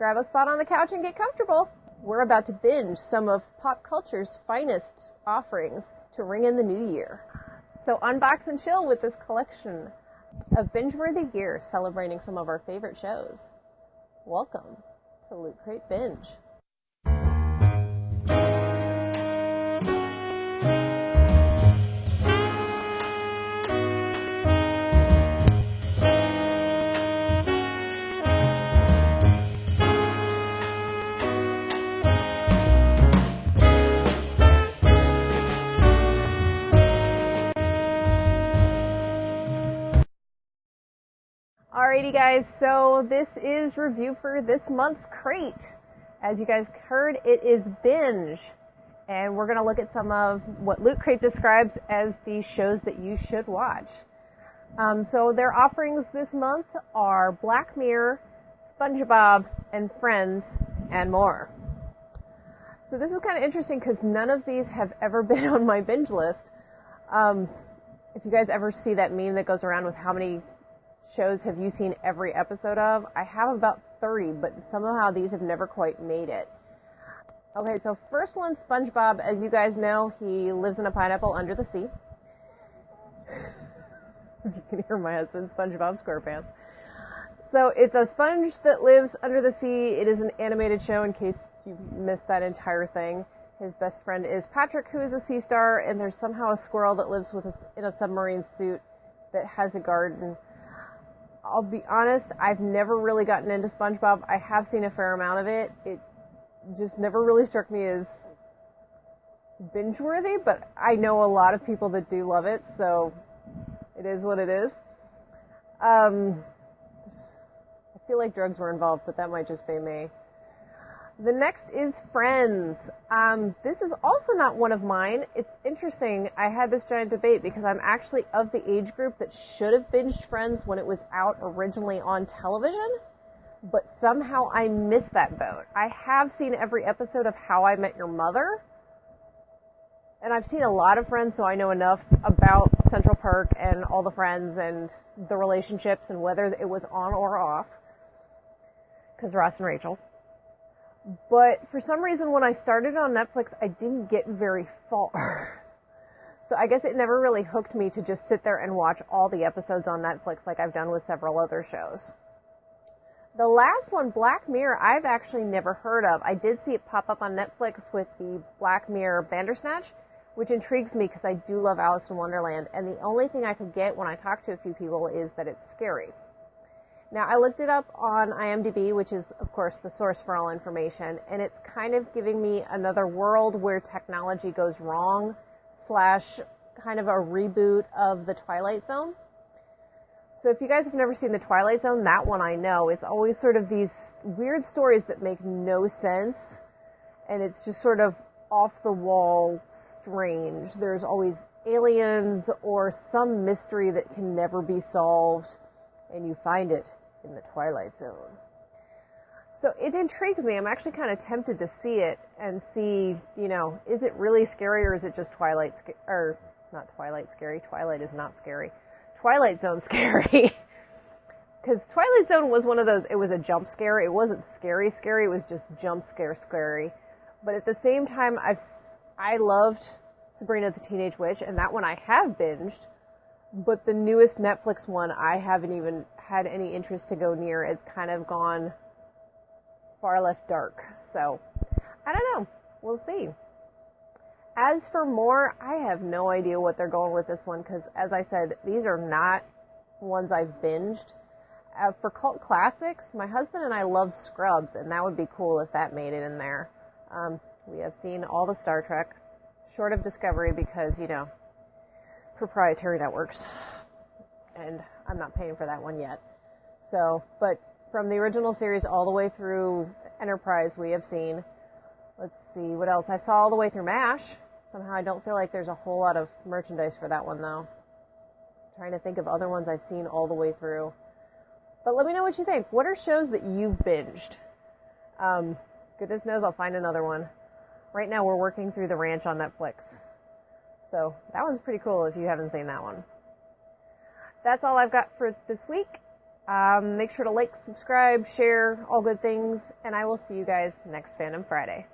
Grab a spot on the couch and get comfortable. We're about to binge some of pop culture's finest offerings to ring in the new year. So unbox and chill with this collection of binge-worthy gear celebrating some of our favorite shows. Welcome to Loot Crate Binge. Alrighty guys, so this is review for this month's crate. As you guys heard, it is Binge. And we're going to look at some of what Loot Crate describes as the shows that you should watch. So their offerings this month are Black Mirror, SpongeBob, and Friends, and more. So this is kind of interesting because none of these have ever been on my binge list. If you guys ever see that meme that goes around with how many shows have you seen every episode of? I have about 30, but somehow these have never quite made it. Okay, so first one, SpongeBob. As you guys know, he lives in a pineapple under the sea. You can hear my husband, SpongeBob SquarePants. So it's a sponge that lives under the sea. It is an animated show in case you missed that entire thing. His best friend is Patrick, who is a sea star, and there's somehow a squirrel that lives in a submarine suit that has a garden. I'll be honest, I've never really gotten into SpongeBob. I have seen a fair amount of it. It just never really struck me as binge-worthy, but I know a lot of people that do love it, so it is what it is. I feel like drugs were involved, but that might just be me. The next is Friends. This is also not one of mine. It's interesting. I had this giant debate because I'm actually of the age group that should have binged Friends when it was out originally on television, but somehow I missed that boat. I have seen every episode of How I Met Your Mother, and I've seen a lot of Friends, so I know enough about Central Park and all the friends and the relationships and whether it was on or off, because Ross and Rachel. But for some reason, when I started on Netflix, I didn't get very far. So I guess it never really hooked me to just sit there and watch all the episodes on Netflix like I've done with several other shows. The last one, Black Mirror, I've actually never heard of. I did see it pop up on Netflix with the Black Mirror Bandersnatch, which intrigues me because I do love Alice in Wonderland. And the only thing I could get when I talked to a few people is that it's scary. Now, I looked it up on IMDb, which is, of course, the source for all information, and it's kind of giving me another world where technology goes wrong, / kind of a reboot of The Twilight Zone. So if you guys have never seen The Twilight Zone, that one I know. It's always sort of these weird stories that make no sense, and it's just sort of off-the-wall strange. There's always aliens or some mystery that can never be solved, and you find it in the Twilight Zone. So it intrigues me. I'm actually kind of tempted to see it and see, is it really scary or is it just not Twilight scary? Twilight is not scary. Twilight Zone scary. Because Twilight Zone was one of those, it was a jump scare. It wasn't scary, it was just jump scare scary. But at the same time, I loved Sabrina the Teenage Witch, and that one I have binged. But the newest Netflix one, I haven't even had any interest to go near. It's kind of gone far left dark. So, I don't know. We'll see. As for more, I have no idea what they're going with this one, because, as I said, these are not ones I've binged. For cult classics, my husband and I love Scrubs, and that would be cool if that made it in there. We have seen all the Star Trek, short of Discovery, because, proprietary networks, and I'm not paying for that one yet. So, but from the original series all the way through Enterprise, we have seen. Let's see, what else? I saw all the way through MASH. Somehow I don't feel like there's a whole lot of merchandise for that one, though. I'm trying to think of other ones I've seen all the way through. But let me know what you think. What are shows that you've binged? Goodness knows I'll find another one. Right now we're working through The Ranch on Netflix. So that one's pretty cool if you haven't seen that one. That's all I've got for this week. Make sure to like, subscribe, share, all good things, and I will see you guys next Fandom Friday.